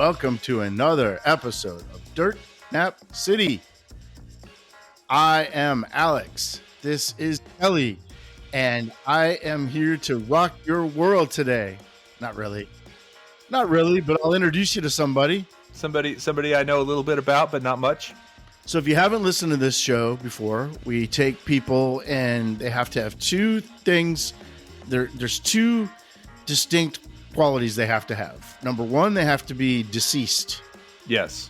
welcome to another episode of Dirt Nap City. I am Alex. This is Kelly, and I am here to rock your world today. Not really, but I'll introduce you to somebody. Somebody I know a little bit about, but not much. So if you haven't listened to this show before, we take people and they have to have two things. There's two distinct qualities they have to have. Number one, they have to be deceased. Yes.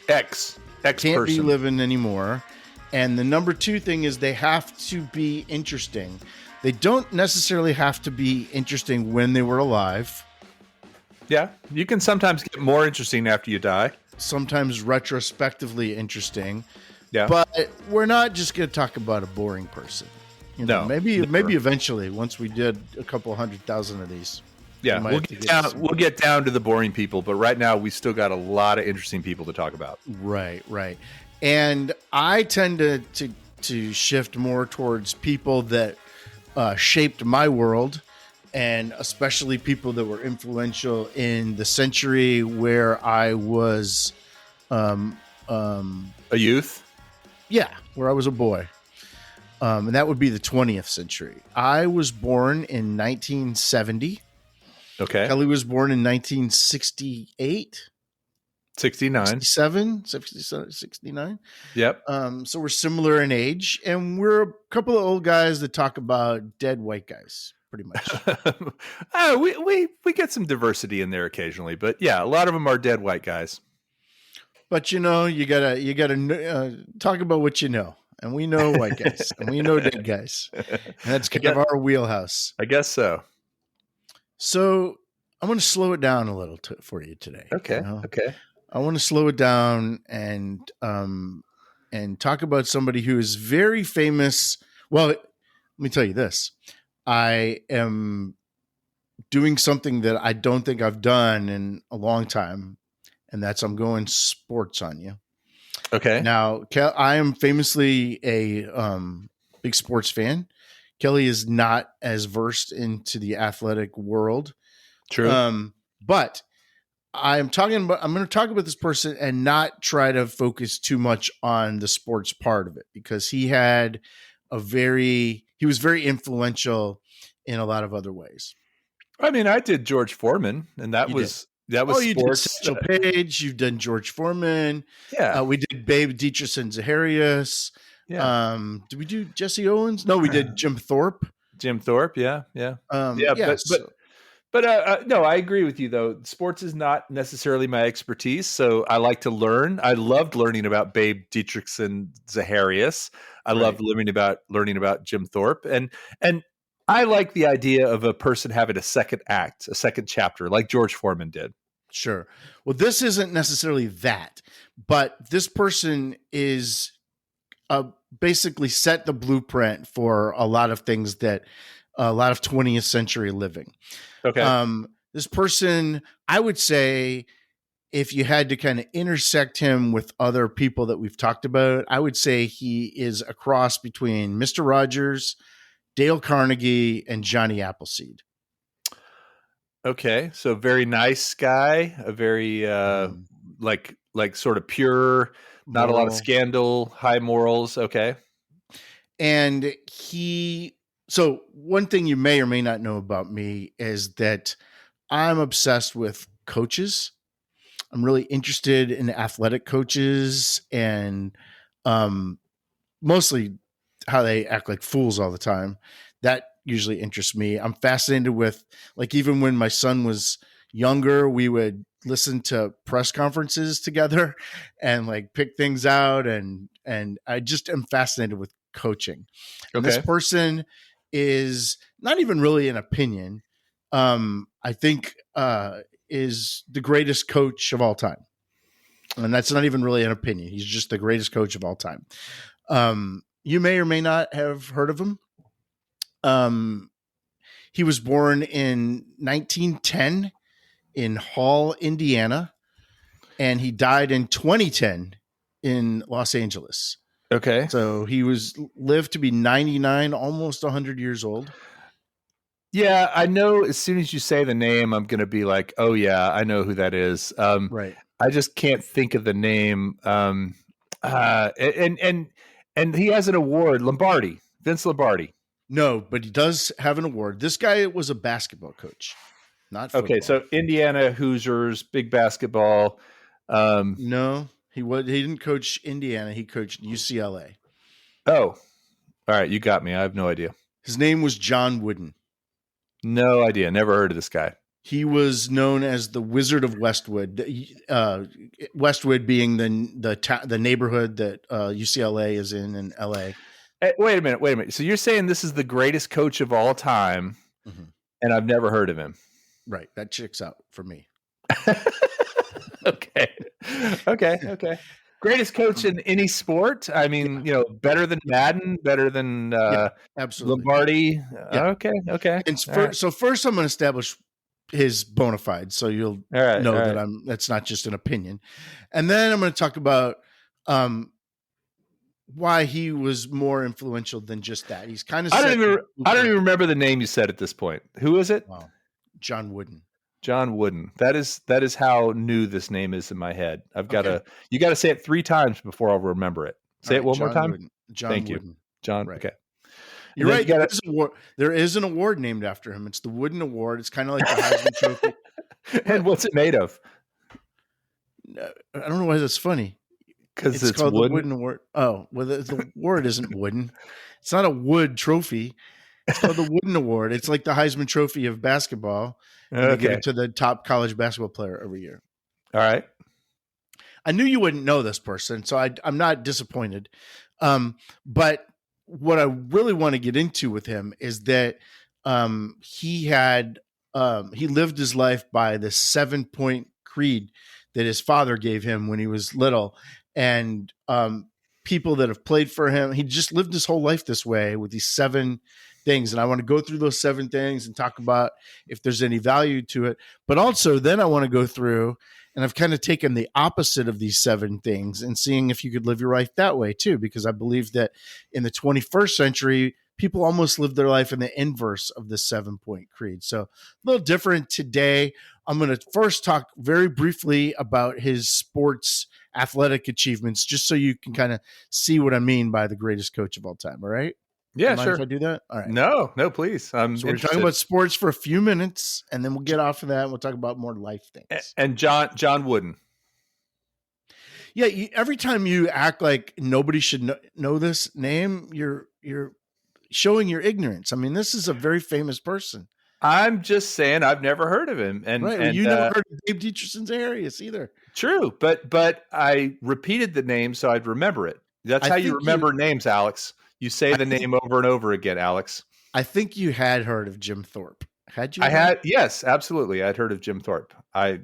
Ex Can't person. be living anymore. And the number two thing is they have to be interesting. They don't necessarily have to be interesting when they were alive. Yeah. You can sometimes get more interesting after you die. Sometimes retrospectively interesting. Yeah. But we're not just going to talk about a boring person. No, maybe never. Eventually, once we did a couple 100,000 of these. Yeah, we'll get down to the boring people, but right now we still got a lot of interesting people to talk about. Right. And I tend to shift more towards people that shaped my world, and especially people that were influential in the century where I was A youth? Yeah, where I was a boy. And that would be the 20th century. I was born in 1970. Okay. Kelly was born in 1968. 69. 67, 69. Yep. So we're similar in age, and we're a couple of old guys that talk about dead white guys, pretty much. We get some diversity in there occasionally, but yeah, a lot of them are dead white guys. But you gotta talk about what you know, and we know white guys, and we know dead guys, and that's kind of our wheelhouse. I guess so. So I'm going to slow it down a little for you today. Okay. Okay. I want to slow it down and talk about somebody who is very famous. Well, let me tell you this. I am doing something that I don't think I've done in a long time, and that's I'm going sports on you. Okay. Now, I am famously a big sports fan. Kelly is not as versed into the athletic world. True. But I'm going to talk about this person and not try to focus too much on the sports part of it, because he was very influential in a lot we other ways. I mean, I did George Foreman, and that was sports. You did Satchel Paige. You've done George Foreman. Yeah. We did Babe Dietrichson Zaharias. Yeah. Did we do Jesse Owens? No, we did Jim Thorpe. Yeah. But no, I agree with you, though. Sports is not necessarily my expertise, so I like to learn. I loved learning about Babe Dietrichson Zaharias. I loved learning about Jim Thorpe, and I like the idea of a person having a second act, a second chapter, like George Foreman did. Sure. Well, this isn't necessarily that, but this person is basically set the blueprint for a lot of things that a lot of 20th century living. Okay. This person, I would say, if you had to kind of intersect him with other people that we've talked about, I would say he is a cross between Mr. Rogers, Dale Carnegie, and Johnny Appleseed. Okay. So very nice guy, a very like sort of pure, not a lot of scandal, high morals. Okay. And so one thing you may or may not know about me is that I'm obsessed with coaches. I'm really interested in athletic coaches and mostly how they act like fools all the time. That usually interests me. I'm fascinated with, like, even when my son was younger, we would listen to press conferences together and like pick things out. And I just am fascinated with coaching. And this person is not even really an opinion. I think is the greatest coach of all time. And that's not even really an opinion. He's just the greatest coach of all time. You may or may not have heard of him. He was born in 1910 in Hall, Indiana, and he died in 2010 in Los Angeles. Okay. So he lived to be 99, almost 100 years old. Yeah, I know as soon as you say the name, I'm going to be like, oh, yeah, I know who that is. Right. I just can't think of the name. And he has an award, Lombardi, Vince Lombardi. No, but he does have an award. This guy was a basketball coach, not Okay, football. so Indiana Hoosiers, big basketball. No, he didn't coach Indiana. He coached UCLA. Oh, all right, you got me. I have no idea. His name was John Wooden. No idea. Never heard of this guy. He was known as the Wizard of Westwood. Westwood being the neighborhood that UCLA is in LA. Hey, wait a minute. So you're saying this is the greatest coach of all time, Mhm. and I've never heard of him? Right, that checks out for me. Okay. Greatest coach in any sport? I mean, better than Madden, better than Yeah, absolutely. Lombardi. Yeah. Okay. And All right. so first, I'm going to establish his bona fides, so you'll All right. know All that right. that's not just an opinion. And then I'm going to talk about why he was more influential than just that. He's kind of I don't even remember the name you said at this point. Who is it? Wow. John Wooden. John Wooden. That is how new this name is in my head. You got to say it 3 times before I'll remember it. Say it one more time. Wooden. John Thank Wooden. you. John. Right. Okay. You're right. There is an award named after him. It's the Wooden Award. It's kind of like the Heisman Trophy. And what's it made of? I don't know why that's funny. Because it's called wooden? The Wooden Award. Oh, well, the award isn't wooden. It's not a wood trophy. It's called the Wooden Award. It's like the Heisman Trophy of basketball. And they give it to the top college basketball player every year. All right. I knew you wouldn't know this person, so I'm not disappointed. But what I really want to get into with him is that he lived his life by the 7-point creed that his father gave him when he was little. And people that have played for him, he just lived his whole life this way with these 7 things. And I want to go through those 7 things and talk about if there's any value to it. But also then I want to go through, and I've kind of taken the opposite of these 7 things and seeing if you could live your life that way too, because I believe that in the 21st century, people almost live their life in the inverse of the 7-point creed. So a little different today. I'm going to first talk very briefly about his sports athletic achievements, just so you can kind of see what I mean by the greatest coach of all time. All right. Yeah, Mind sure. if I do that? All right. No, please. So we're talking about sports for a few minutes, and then we'll get off of that. And we'll talk about more life things. And John Wooden. Yeah, every time you act like nobody should know this name, you're showing your ignorance. I mean, this is a very famous person. I'm just saying I've never heard of him. And, right. And you never heard of Dave Dietrichson's Arias either. True, but I repeated the name so I'd remember it. That's how you remember names, Alex. You say the name over and over again, Alex. I think you had heard of Jim Thorpe. Had you? Yes, absolutely. I'd heard of Jim Thorpe. I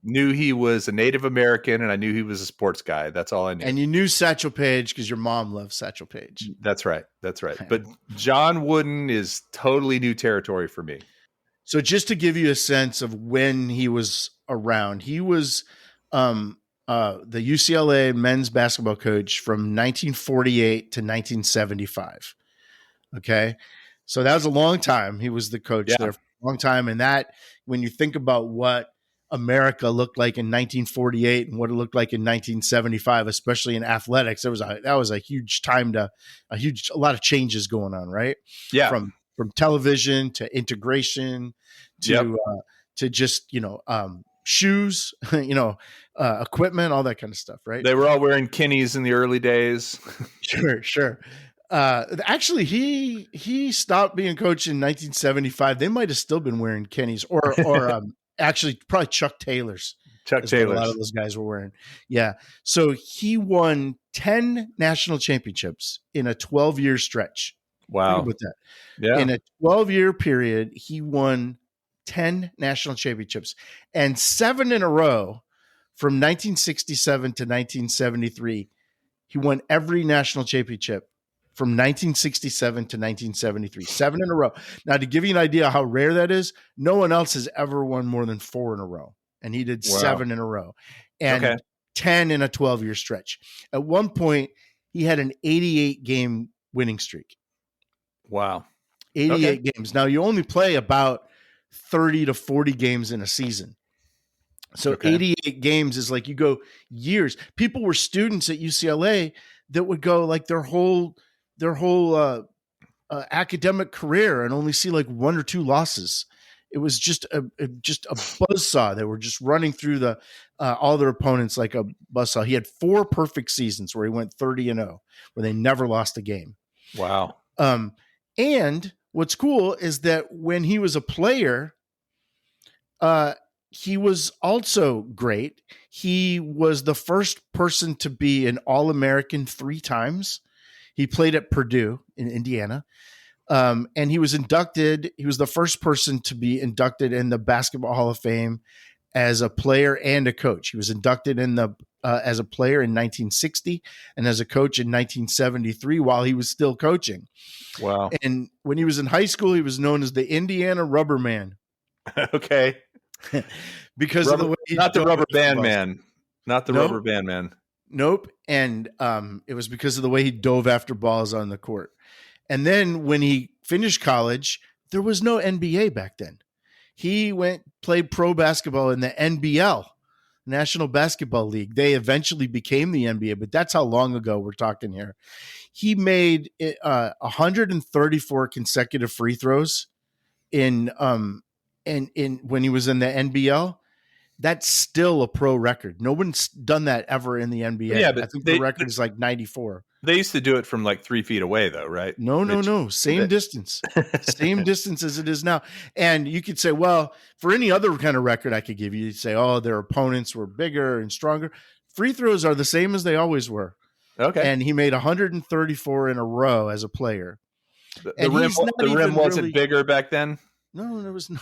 knew he was a Native American, and I knew he was a sports guy. That's all I knew. And you knew Satchel Paige because your mom loved Satchel Paige. That's right. But John Wooden is totally new territory for me. So just to give you a sense of when he was around, he was the UCLA men's basketball coach from 1948 to 1975. Okay. So that was a long time. He was the coach there for a long time. And that, when you think about what America looked like in 1948 and what it looked like in 1975, especially in athletics, that was a huge time a lot of changes going on, right? Yeah. From television to integration to just, shoes, equipment, all that kind of stuff, right? They were all wearing Kinneys in the early days. Sure. Actually, he stopped being coach in 1975. They might have still been wearing Kenny's or actually probably Chuck Taylor's. A lot of those guys were wearing. Yeah. So he won 10 national championships in a 12-year stretch. Wow. Think about that. Yeah. In a 12-year period, he won 10 national championships, and 7 in a row from 1967 to 1973. He won every national championship from 1967 to 1973, 7 in a row. Now, to give you an idea how rare that is, no one else has ever won more than 4 in a row. And he did 7 in a row and 10 in a 12-year stretch. At one point, he had an 88-game winning streak. Wow. Okay. 88 games. Now you only play about 30 to 40 games in a season. So Okay. 88 games is like you go years. People were students at UCLA that would go like their whole academic career and only see like one or two losses. It was just a buzzsaw. They were just running through the all their opponents like a buzzsaw. He had 4 perfect seasons where he went 30-0, where they never lost a game. Wow. And what's cool is that when he was a player, he was also great. He was the first person to be an All-American 3 times. He played at Purdue in Indiana. And he was the first person to be inducted in the Basketball Hall of Fame as a player and a coach. He was inducted as a player in 1960 and as a coach in 1973 while he was still coaching. Wow. And when he was in high school, he was known as the Indiana Rubber Man. Okay. Because of the way not the rubber band balls. man. Not the rubber band man. Nope. And it was because of the way he dove after balls on the court. And then when he finished college, there was no NBA back then. He played pro basketball in the NBL, National Basketball League. They eventually became the NBA, but that's how long ago we're talking here. He made 134 consecutive free throws in when he was in the NBL. That's still a pro record. No one's done that ever in the NBA. Yeah, but I think the record is like 94. They used to do it from like 3 feet away, though, right? No. Same distance. Same distance as it is now. And you could say, well, for any other kind of record I could give you, you'd say, oh, their opponents were bigger and stronger. Free throws are the same as they always were. Okay. And he made 134 in a row as a player. The rim wasn't bigger back then? No, there was no.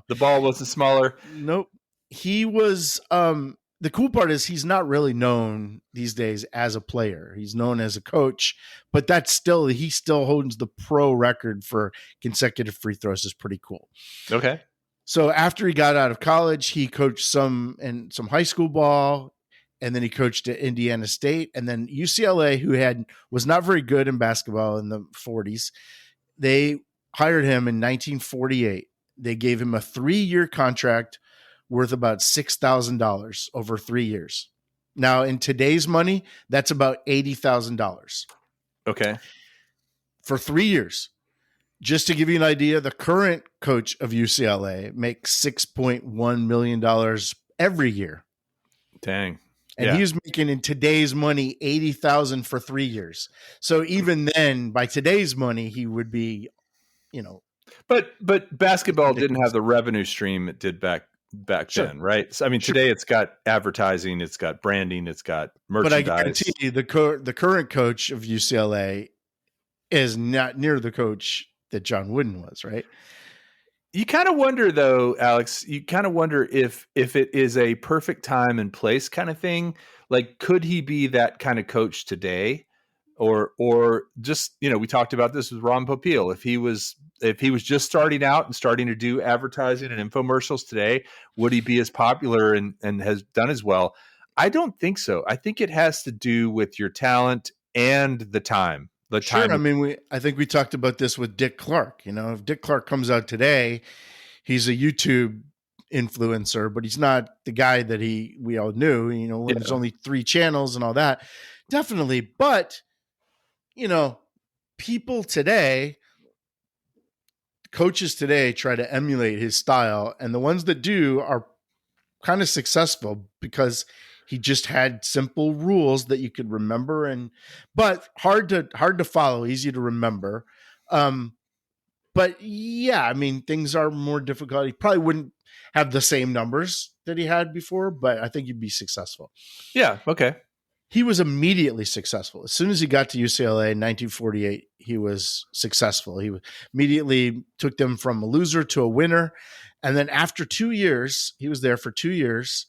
The ball wasn't smaller? Nope. He was the cool part is he's not really known these days as a player. He's known as a coach, but he still holds the pro record for consecutive free throws. Is pretty cool. Okay. So after he got out of college, he coached some high school ball, and then he coached at Indiana State, and then UCLA, who was not very good in basketball in the 40s. They hired him in 1948. They gave him a 3-year contract worth about $6,000 over 3 years. Now, in today's money, that's about $80,000. Okay. For 3 years. Just to give you an idea, the current coach of UCLA makes $6.1 million every year. Dang. And he was making in today's money $80,000 for 3 years. So even then, by today's money, he would be, But basketball didn't have the revenue stream it did back then, right? So, I mean, today it's got advertising, it's got branding, it's got merchandise. But I guarantee you, the current coach of UCLA is not near the coach that John Wooden was, right? You kind of wonder, though, Alex. You kind of wonder if it is a perfect time and place kind of thing. Like, could he be that kind of coach today, or just we talked about this with Ron Popeil. If he was just starting out and starting to do advertising and infomercials today, would he be as popular and has done as well? I don't think so. I think it has to do with your talent and the time. Sure. I mean, I think we talked about this with Dick Clark. If Dick Clark comes out today, he's a YouTube influencer, but he's not the guy that we all knew. When there's only 3 channels and all that. Definitely, but people today, coaches today try to emulate his style, and the ones that do are kind of successful because he just had simple rules that you could remember, but hard to follow, easy to remember. But yeah, I mean, things are more difficult. He probably wouldn't have the same numbers that he had before, but I think he'd be successful. Yeah. Okay. He was immediately successful. As soon as he got to UCLA in 1948, he was successful. He immediately took them from a loser to a winner. And then after 2 years, he was there for 2 years,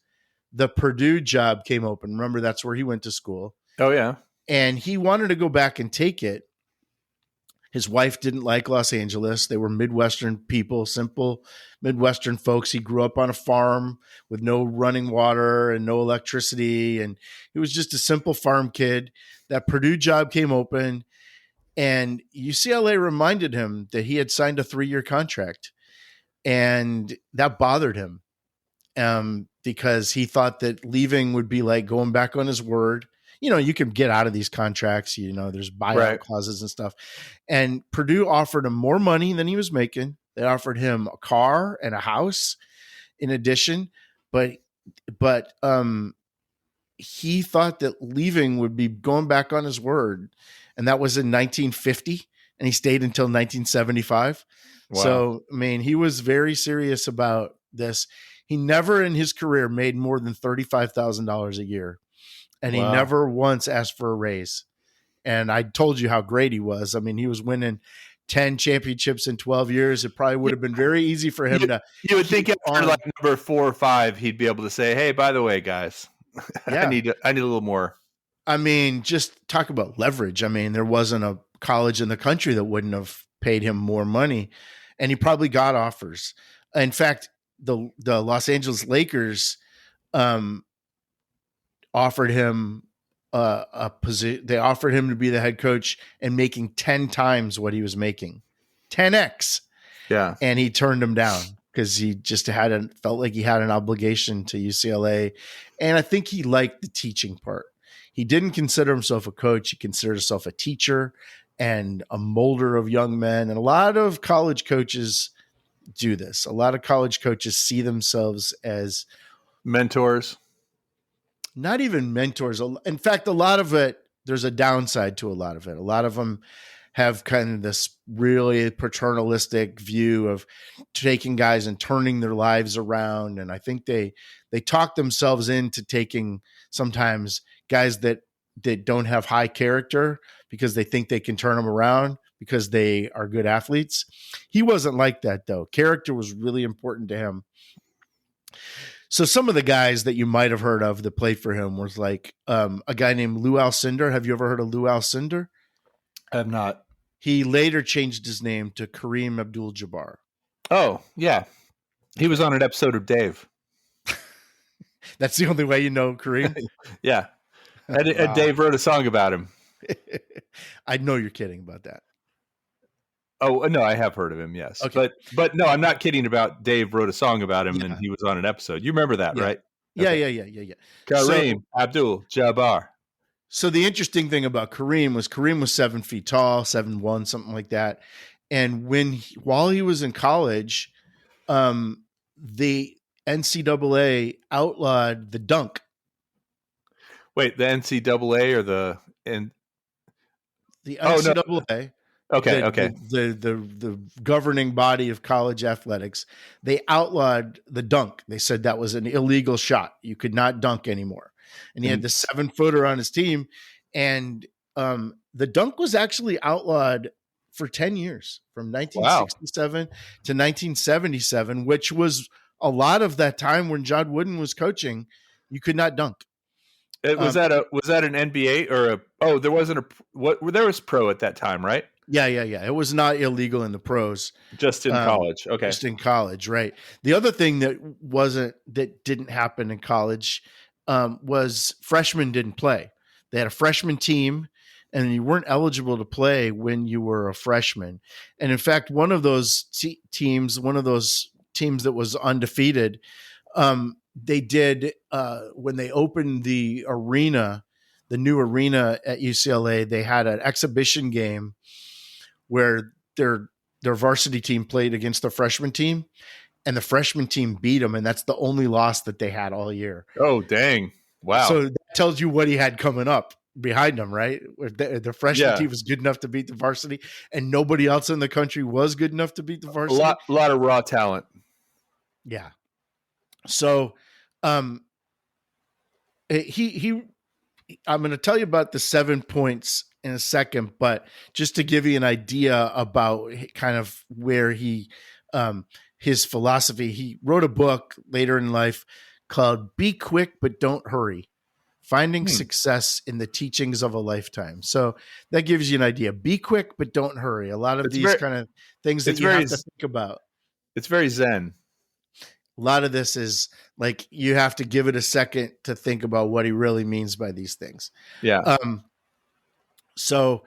the Purdue job came open. Remember, that's where he went to school. Oh, yeah. And he wanted to go back and take it. His wife didn't like Los Angeles. They were Midwestern people, simple Midwestern folks. He grew up on a farm with no running water and no electricity. And he was just a simple farm kid. That Purdue job came open. And UCLA reminded him that he had signed a 3-year contract, and that bothered him, because he thought that leaving would be like going back on his word. You can get out of these contracts, there's buyout Right. clauses and stuff. And Purdue offered him more money than he was making. They offered him a car and a house in addition, but he thought that leaving would be going back on his word. And that was in 1950, and he stayed until 1975. Wow. So, I mean, he was very serious about this. He never in his career made more than $35,000 a year, and he Wow. never once asked for a raise. And I told you how great he was. I mean, he was winning 10 championships in 12 years. It probably would have been very easy for him to. You would think after like number 4 or 5, he'd be able to say, "Hey, by the way, guys, Yeah. I need a little more." I mean, just talk about leverage. I mean, there wasn't a college in the country that wouldn't have paid him more money, and he probably got offers. In fact, the Los Angeles Lakers offered him a position. They offered him to be the head coach and making 10 times what he was making, 10x. Yeah, and he turned him down because he just felt like he had an obligation to UCLA, and I think he liked the teaching part. He didn't consider himself a coach. He considered himself a teacher and a molder of young men. And a lot of college coaches do this. A lot of college coaches see themselves as mentors. Not even mentors. In fact, a lot of it, there's a downside to a lot of it. A lot of them have kind of this really paternalistic view of taking guys and turning their lives around. And I think they talk themselves into taking sometimes guys that don't have high character because they think they can turn them around because they are good athletes. He wasn't like that, though. Character was really important to him. So some of the guys that you might have heard of that played for him was like a guy named Lou Alcindor. Have you ever heard of Lou Alcindor? I have not. He later changed his name to Kareem Abdul-Jabbar. Oh, yeah. He was on an episode of Dave. That's the only way you know Kareem? Yeah. And Dave wrote a song about him. I know you're kidding about that. Oh, no, I have heard of him, yes. Okay. But no, I'm not kidding about Dave wrote a song about him and he was on an episode. You remember that, right? Okay. Yeah. Kareem Abdul-Jabbar. So the interesting thing about Kareem was 7 feet tall, 7'1", something like that. And while he was in college, the NCAA outlawed the dunk. Wait, the NCAA or the NCAA? No. Okay. The governing body of college athletics, they outlawed the dunk. They said that was an illegal shot. You could not dunk anymore. And he had the 7-footer on his team. And the dunk was actually outlawed for 10 years, from 1967 to 1977, which was a lot of that time when John Wooden was coaching. You could not dunk. Was that an NBA or there was pro at that time, right? Yeah. It was not illegal in the pros. Just in college. Okay. Just in college, right. The other thing that didn't happen in college was freshmen didn't play. They had a freshman team, and you weren't eligible to play when you were a freshman. And in fact, one of those teams that was undefeated, they did when they opened the new arena at UCLA, they had an exhibition game where their varsity team played against the freshman team, and the freshman team beat them, and that's the only loss that they had all year. Oh, dang. Wow. So that tells you what he had coming up behind him, right? The freshman team was good enough to beat the varsity, and nobody else in the country was good enough to beat the varsity. A lot of raw talent. Yeah. So I'm going to tell you about the 7 points in a second, but just to give you an idea about kind of where his philosophy, he wrote a book later in life called Be Quick But Don't Hurry: Finding Success in the Teachings of a Lifetime. So that gives you an idea. Be quick but don't hurry. A lot of kind of things that you have to think about. It's very Zen. A lot of this is like you have to give it a second to think about what he really means by these things. Yeah. So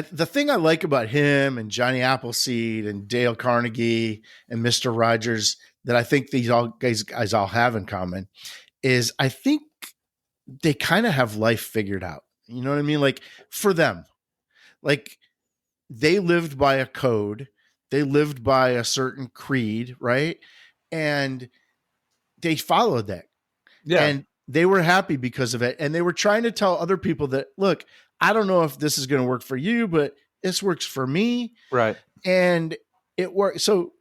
the thing I like about him and Johnny Appleseed and Dale Carnegie and Mr. Rogers that I think these all guys all have in common is I think they kind of have life figured out. You know what I mean? Like for them, like they lived by a code, they lived by a certain creed, right? And they followed that. Yeah. And they were happy because of it. And they were trying to tell other people that, look, I don't know if this is going to work for you, but this works for me. Right. And it worked. So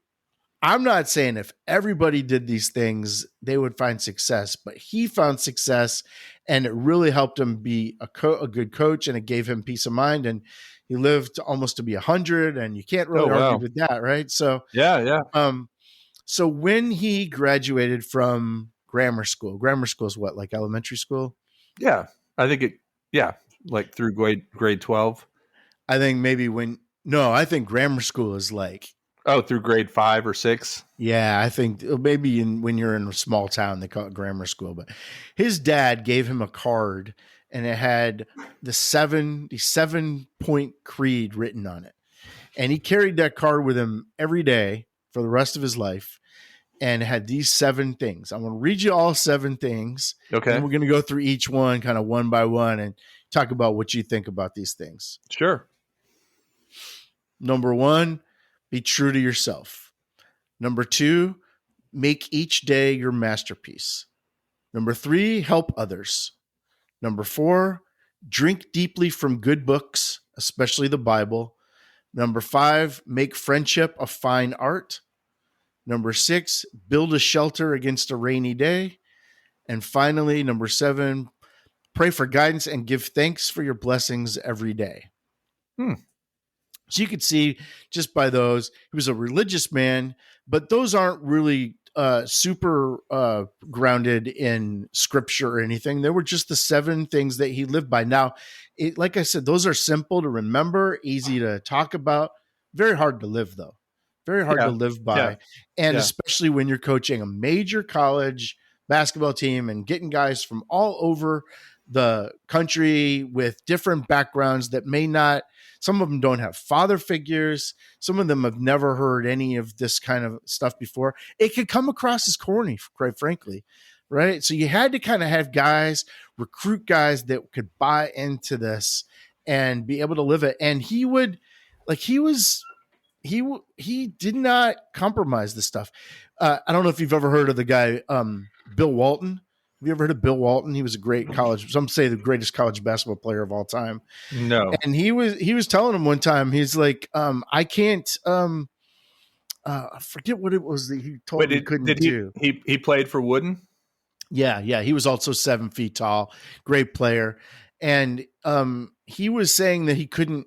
I'm not saying if everybody did these things, they would find success, but he found success and it really helped him be a good coach, and it gave him peace of mind. And he lived almost to be 100, and you can't really argue with that. Right. So, yeah. So when he graduated from grammar school is what, like elementary school? Yeah. I think like through grade 12. I think maybe I think grammar school is like, through grade 5 or 6. Yeah, I think maybe when you're in a small town, they call it grammar school. But his dad gave him a card, and it had the 7-point creed written on it. And he carried that card with him every day for the rest of his life, and it had these 7 things. I'm going to read you all 7 things. Okay. And we're going to go through each one kind of one by one and talk about what you think about these things. Sure. Number 1, be true to yourself. Number 2, make each day your masterpiece. Number 3, help others. Number 4, drink deeply from good books, especially the Bible. Number 5, make friendship a fine art. Number 6, build a shelter against a rainy day. And finally, number 7, pray for guidance and give thanks for your blessings every day. So you could see just by those, he was a religious man, but those aren't really super grounded in scripture or anything. They were just the 7 things that he lived by. Now, like I said, those are simple to remember, easy to talk about, very hard to live though. Very hard to live by. Yeah. And especially when you're coaching a major college basketball team and getting guys from all over the country with different backgrounds that may not, some of them don't have father figures. Some of them have never heard any of this kind of stuff before. It could come across as corny, quite frankly, right? So you had to kind of have guys, recruit guys that could buy into this and be able to live it. And he did not compromise this stuff. I don't know if you've ever heard of the guy, Bill Walton. Have you ever heard of Bill Walton? He was a great some say the greatest college basketball player of all time. No. And he was telling him one time, he's like, I can't, I forget what it was that he told me he couldn't do. He played for Wooden? Yeah. He was also 7 feet tall, great player. And he was saying that he couldn't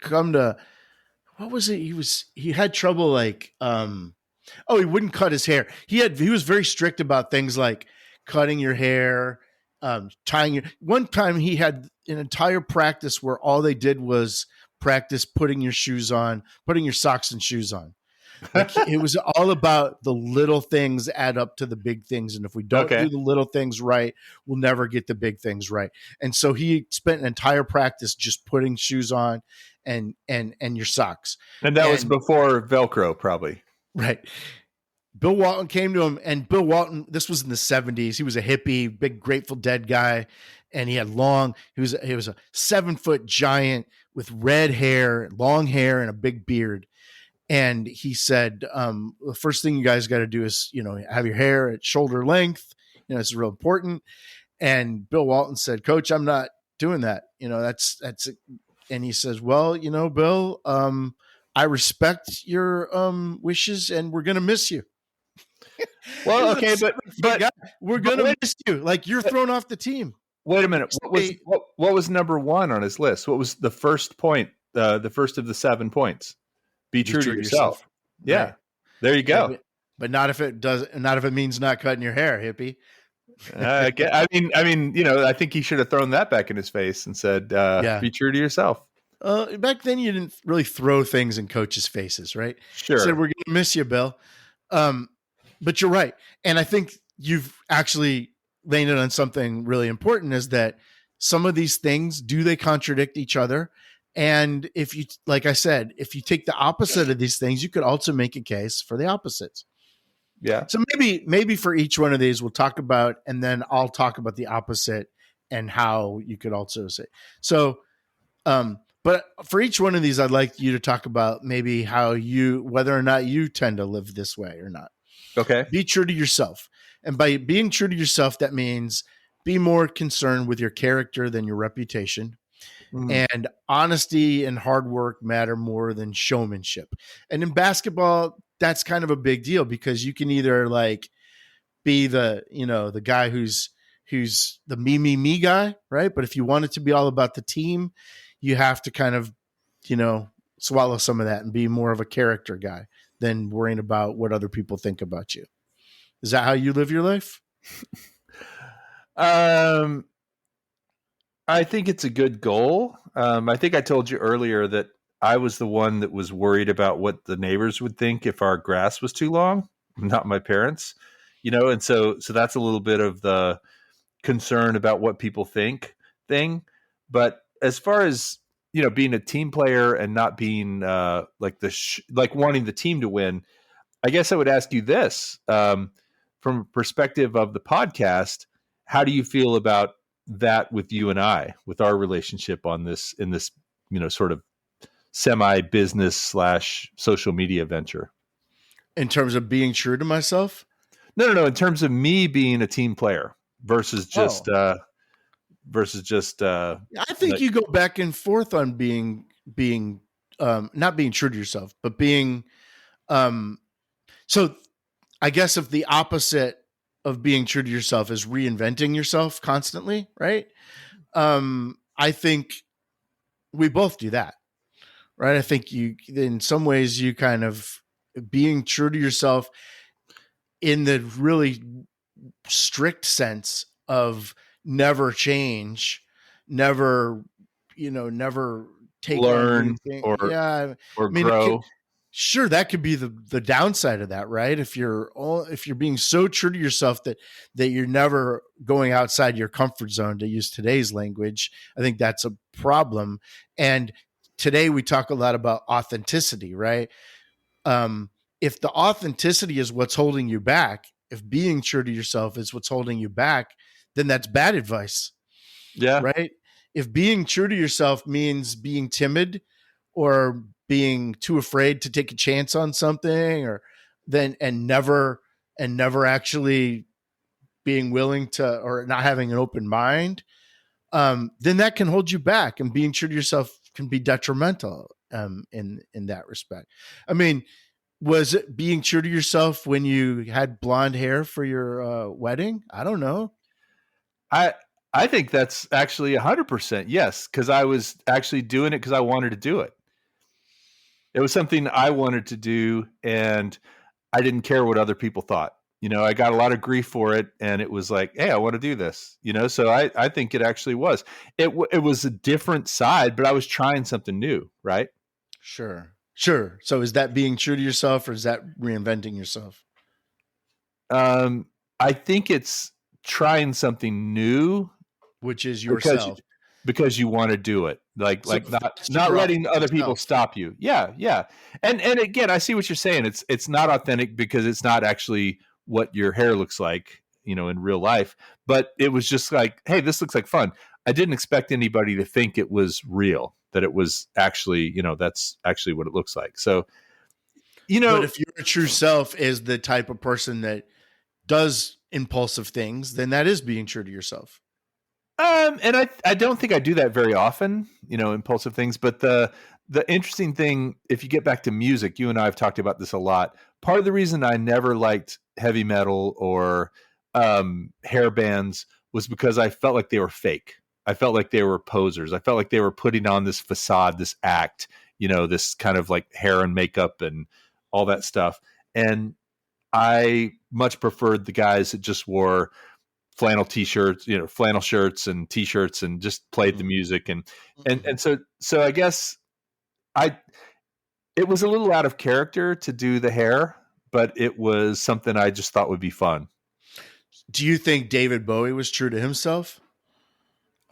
come to, what was it? He had trouble like, he wouldn't cut his hair. He was very strict about things like cutting your hair, tying your. One time he had an entire practice where all they did was practice putting your socks and shoes on. Like, it was all about the little things add up to the big things. And if we don't do the little things right, we'll never get the big things right. And so he spent an entire practice just putting shoes on and your socks. And that was before Velcro, probably. Right. Bill Walton came to him, and Bill Walton, this was in the 70s. He was a hippie, big Grateful Dead guy. And he was a 7-foot giant with red hair, long hair, and a big beard. And he said, the first thing you guys got to do is, have your hair at shoulder length. It's real important. And Bill Walton said, Coach, I'm not doing that. That's it. And he says, well, Bill, I respect your wishes, and we're going to miss you. Well, okay, but we're going to miss you. Like, you're thrown off the team. Wait a minute. What was number 1 on his list? What was the first point, the first of the 7 points? Be true to yourself. Yeah. Right. There you go. But not if it means not cutting your hair, hippie. I mean, I think he should have thrown that back in his face and said, be true to yourself. Back then you didn't really throw things in coaches' faces, right? Sure. Said, we're going to miss you, Bill. But you're right. And I think you've actually landed on something really important, is that some of these things, do they contradict each other? And if you, like I said, if you take the opposite of these things, you could also make a case for the opposites. Yeah. So maybe for each one of these, we'll talk about, and then I'll talk about the opposite and how you could also say. So, but for each one of these, I'd like you to talk about maybe how you, whether or not you tend to live this way or not. Okay. Be true to yourself. And by being true to yourself, that means be more concerned with your character than your reputation. Mm. And honesty and hard work matter more than showmanship. And in basketball, that's kind of a big deal because you can either like be the, the guy who's the me guy, right? But if you want it to be all about the team, you have to kind of, swallow some of that and be more of a character guy than worrying about what other people think about you. Is that how you live your life? I think it's a good goal. I think I told you earlier that I was the one that was worried about what the neighbors would think if our grass was too long, not my parents, and so that's a little bit of the concern about what people think thing. But as far as, being a team player and not being like wanting the team to win, I guess I would ask you this, from a perspective of the podcast, how do you feel about that with you and I, with our relationship on this, in this, sort of semi business / social media venture? In terms of being true to myself? No. In terms of me being a team player versus just, Oh. I think like, you go back and forth on being not being true to yourself, but being so I guess if the opposite of being true to yourself is reinventing yourself constantly, right? I think we both do that, right? I think you, in some ways, you kind of being true to yourself in the really strict sense of never change, never, never take on new learn things. or Yeah. or I mean, grow. sure, that could be the downside of that, right? If you're being so true to yourself that you're never going outside your comfort zone, to use today's language, I think that's a problem. And today we talk a lot about authenticity, right? If the authenticity is what's holding you back, if being true to yourself is what's holding you back, then that's bad advice, Yeah. right? If being true to yourself means being timid or being too afraid to take a chance on something, or then and never actually being willing to, or not having an open mind, then that can hold you back, and being true to yourself can be detrimental in that respect. I mean, was it being true to yourself when you had blonde hair for your wedding? I don't know. I I think that's actually 100% yes, because I was actually doing it because I wanted to do it. It was something I wanted to do, and I didn't care what other people thought. I got a lot of grief for it, and it was like, hey, I want to do this. So I think it actually was. It was a different side, but I was trying something new, right? Sure. So is that being true to yourself, or is that reinventing yourself? I think it's trying something new Which is because yourself. because you want to do it, like So not your letting other authentic people self. stop you. Yeah. And again, I see what you're saying. It's not authentic because it's not actually what your hair looks like, in real life. But it was just like, hey, this looks like fun. I didn't expect anybody to think it was real, that it was actually, that's actually what it looks like. So, But if your true self is the type of person that does impulsive things, then that is being true to yourself. And I don't think I do that very often, impulsive things. But the interesting thing, if you get back to music, you and I have talked about this a lot. Part of the reason I never liked heavy metal or hair bands was because I felt like they were fake. I felt like they were posers. I felt like they were putting on this facade, this act, this kind of like hair and makeup and all that stuff. And I much preferred the guys that just wore flannel t-shirts, flannel shirts and t-shirts, and just played the music. And so I guess I it was a little out of character to do the hair, but it was something I just thought would be fun. Do you think David Bowie was true to himself?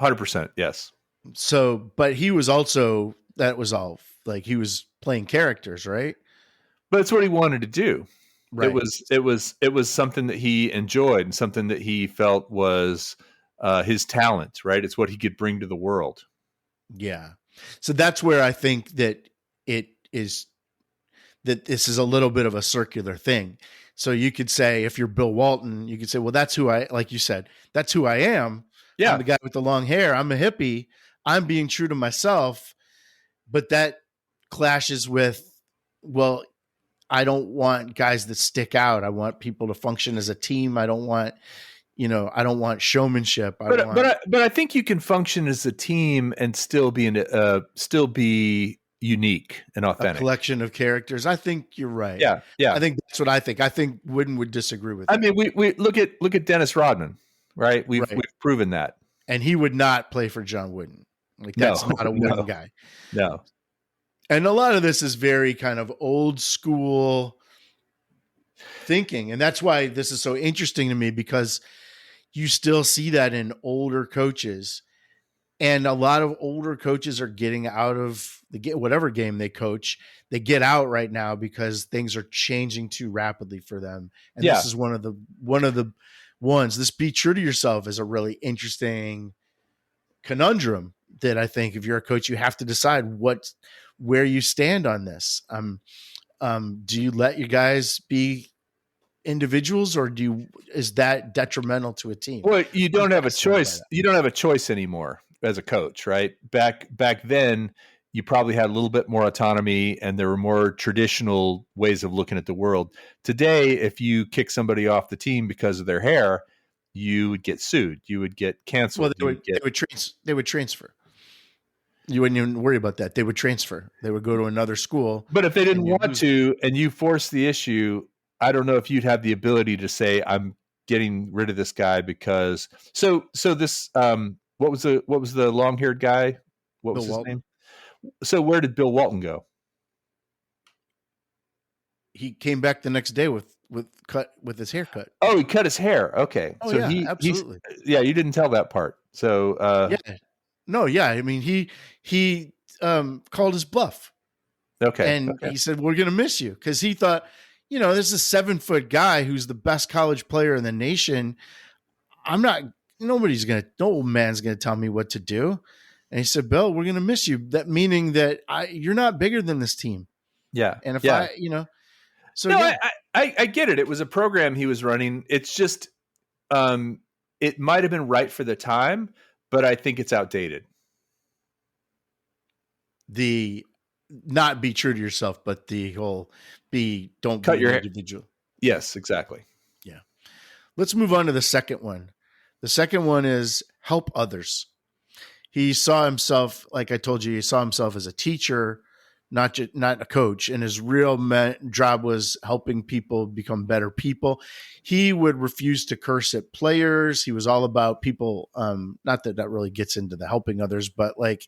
100%, yes. So, but he was also That was all like he was playing characters, right? But it's what he wanted to do. It Right. was something that he enjoyed and something that he felt was his talent, right? It's what he could bring to the world. Yeah. So that's where I think that it is that this is a little bit of a circular thing. So you could say, if you're Bill Walton, you could say, well, that's who I, like you said, that's who I am. Yeah. I'm the guy with the long hair. I'm a hippie. I'm being true to myself. But that clashes with, well, I don't want guys that stick out. I want people to function as a team. I don't want, I don't want showmanship. But I think you can function as a team and still be unique and authentic. A collection of characters. I think you're right. Yeah. I think that's what I think. I think Wooden would disagree with that. I mean, we look at Dennis Rodman, right? We've proven that. And he would not play for John Wooden. Like that's not a Wooden guy. No. And a lot of this is very kind of old school thinking. And that's why this is so interesting to me, because you still see that in older coaches. And a lot of older coaches are getting out of whatever game they coach. They get out right now because things are changing too rapidly for them. And this is one of the ones. This be true to yourself is a really interesting conundrum that I think if you're a coach, you have to decide where you stand on this. Do you let your guys be individuals, or is that detrimental to a team? Well, you don't have a choice. You don't have a choice anymore as a coach, right? Back then, you probably had a little bit more autonomy and there were more traditional ways of looking at the world. Today, if you kick somebody off the team because of their hair, you would get sued. You would get canceled. Well, they would transfer. You wouldn't even worry about that. They would transfer. They would go to another school. But if they didn't want to, and you force the issue, I don't know if you'd have the ability to say, I'm getting rid of this guy because so this what was the long-haired guy? What was his name? So where did Bill Walton go? He came back the next day with his haircut. Oh, he cut his hair. Okay. Oh, so yeah, absolutely. You didn't tell that part. So yeah. No, yeah. I mean, he called his bluff. Okay. And he said, we're gonna miss you, because he thought, this is a 7-foot guy who's the best college player in the nation. No man's gonna tell me what to do. And he said, Bill, we're going to miss you. That meaning that you're not bigger than this team. Yeah. And if I get it. It was a program he was running. It's just, it might've been right for the time, but I think it's outdated. The not be true to yourself, but the whole don't cut be your individual. Yes, exactly. Yeah. Let's move on to the second one. The second one is help others. He saw himself, like I told you, as a teacher, not a coach. And his real job was helping people become better people. He would refuse to curse at players. He was all about people. Not that really gets into the helping others, but like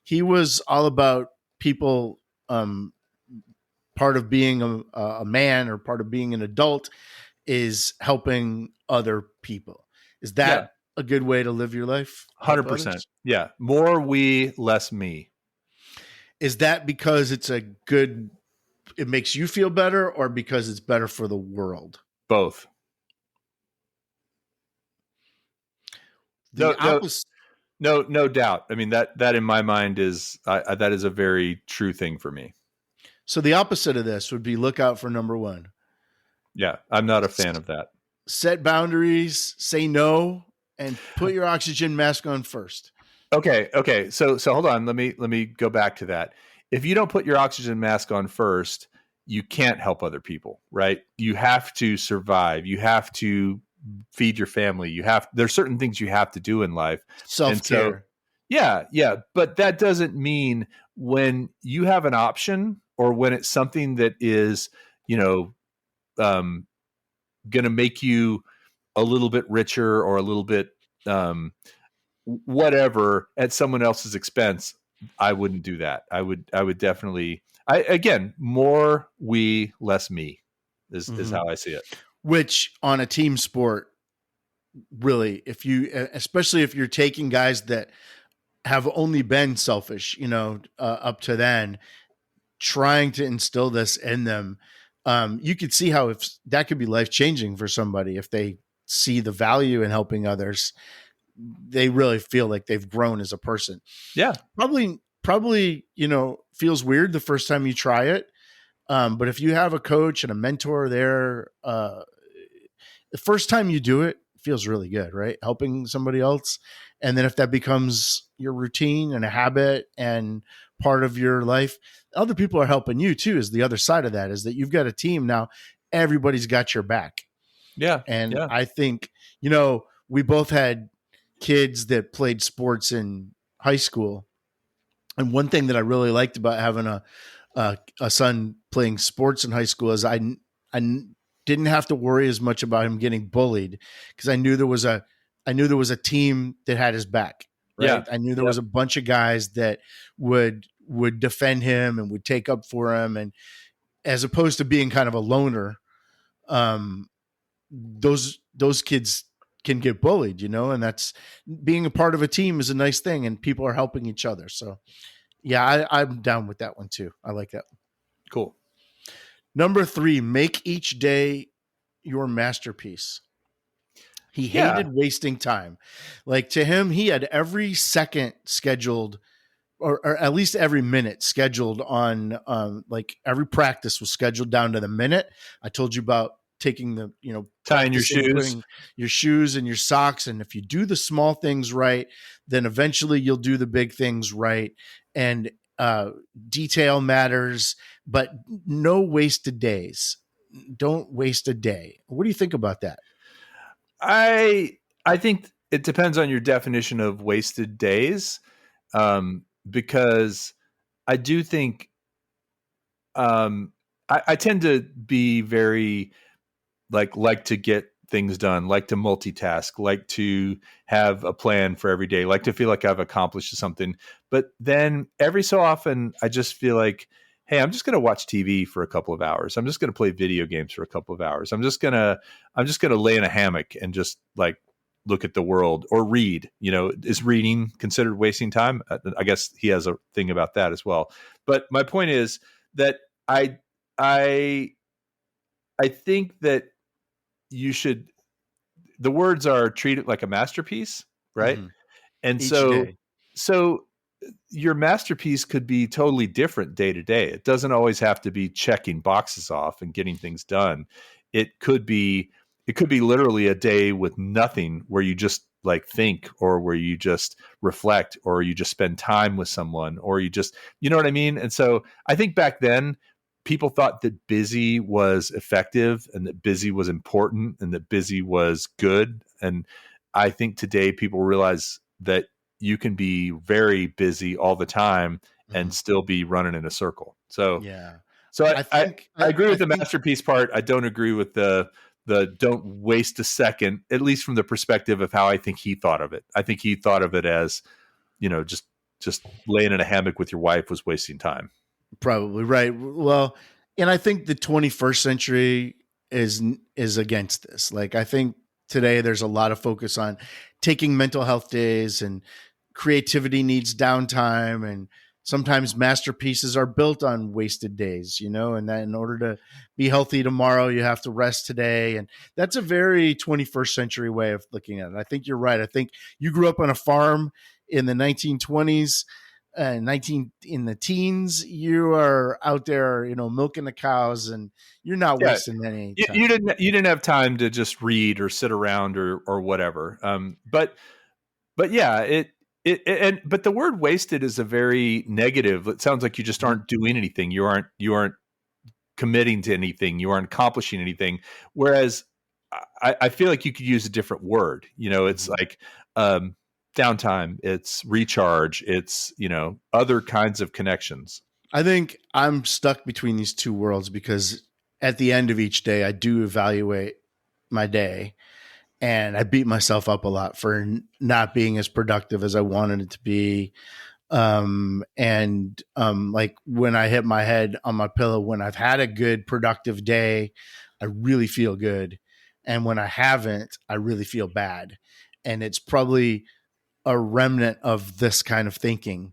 he was all about people. Part of being a man, or part of being an adult, is helping other people. Is that a good way to live your life? 100%. Yeah. More we, less me. Is that because it makes you feel better, or because it's better for the world? Both. No doubt. I mean, that in my mind is, that is a very true thing for me. So the opposite of this would be look out for number one. Yeah. I'm not a fan of that. Set boundaries, say no, and put your oxygen mask on first. Okay. So hold on. Let me go back to that. If you don't put your oxygen mask on first, you can't help other people, right? You have to survive. You have to feed your family. There's certain things you have to do in life. Self-care. Yeah. But that doesn't mean when you have an option, or when it's something that is, going to make you a little bit richer, or a little bit whatever at someone else's expense, I wouldn't do that. I would definitely, again, more we, less me is how I see it. Which on a team sport, really, especially if you're taking guys that have only been selfish, up to then, trying to instill this in them. You could see how if that could be life changing for somebody if they see the value in helping others, they really feel like they've grown as a person. Yeah. Probably, feels weird the first time you try it. But if you have a coach and a mentor there, the first time you do it feels really good, right? Helping somebody else. And then if that becomes your routine and a habit and part of your life, other people are helping you too. Is the other side of that, is that you've got a team now, everybody's got your back. Yeah. And Yeah. I think, we both had kids that played sports in high school. And one thing that I really liked about having a son playing sports in high school is I didn't have to worry as much about him getting bullied, because I knew there was a team that had his back. Right. Yeah. I knew there was a bunch of guys that would defend him and would take up for him. And as opposed to being kind of a loner, those kids can get bullied, and that's, being a part of a team is a nice thing, and people are helping each other. So yeah, I'm down with that one too. I like that. Cool. Number 3, make each day your masterpiece. He hated wasting time. Like, to him, he had every second scheduled, or at least every minute scheduled on, like every practice was scheduled down to the minute. I told you about taking the, tying your shoes, putting your shoes and your socks. And if you do the small things right, then eventually you'll do the big things right. And detail matters, but no wasted days. Don't waste a day. What do you think about that? I think it depends on your definition of wasted days, because I do think I tend to be very like to get things done, like to multitask, like to have a plan for every day, like to feel like I've accomplished something. But then every so often I just feel like, hey, I'm just going to watch TV for a couple of hours. I'm just going to play video games for a couple of hours. I'm just going to lay in a hammock and just like look at the world or read. Is reading considered wasting time? I guess he has a thing about that as well. But my point is that I think that the words are treat it like a masterpiece, right? Mm-hmm. And so your masterpiece could be totally different day to day. It doesn't always have to be checking boxes off and getting things done. It could be literally a day with nothing, where you just like think, or where you just reflect, or you just spend time with someone, or you just, you know what I mean? And so I think back then people thought that busy was effective, and that busy was important, and that busy was good. And I think today people realize that you can be very busy all the time and still be running in a circle. So yeah. So I agree with the masterpiece part. I don't agree with the don't waste a second, at least from the perspective of how I think he thought of it. I think he thought of it as, just laying in a hammock with your wife was wasting time. Probably right. Well, and I think the 21st century is against this. Like, I think today there's a lot of focus on taking mental health days, and creativity needs downtime, and sometimes masterpieces are built on wasted days, and that in order to be healthy tomorrow, you have to rest today. And that's a very 21st century way of looking at it. I think you're right. I think you grew up on a farm in the 1920s. In the teens, you are out there, milking the cows, and you're not wasting any time. You didn't have time to just read or sit around or whatever. But yeah, but the word wasted is a very negative. It sounds like you just aren't doing anything. You aren't committing to anything. You aren't accomplishing anything. Whereas I feel like you could use a different word. It's like downtime, it's recharge, it's other kinds of connections. I think I'm stuck between these two worlds, because at the end of each day I do evaluate my day, and I beat myself up a lot for not being as productive as I wanted it to be. Like when I hit my head on my pillow, when I've had a good productive day, I really feel good, and when I haven't, I really feel bad. And it's probably a remnant of this kind of thinking.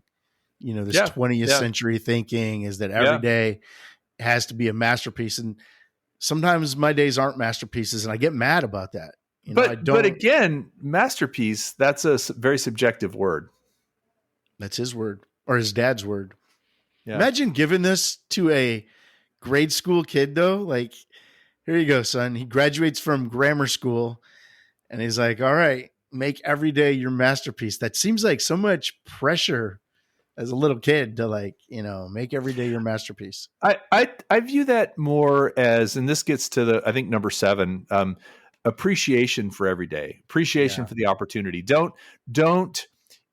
This Yeah. 20th Yeah. century thinking is that every Yeah. day has to be a masterpiece. And sometimes my days aren't masterpieces, and I get mad about that. I But don't. again, masterpiece, that's a very subjective word. That's his word or his dad's word. Yeah. Imagine giving this to a grade school kid, though. Like, here you go, son. He graduates from grammar school and he's like, all right, make every day your masterpiece. That seems like so much pressure as a little kid to, like, make every day your masterpiece. I view that more as, and this gets to I think number 7, appreciation for every day, appreciation Yeah. for the opportunity. Don't,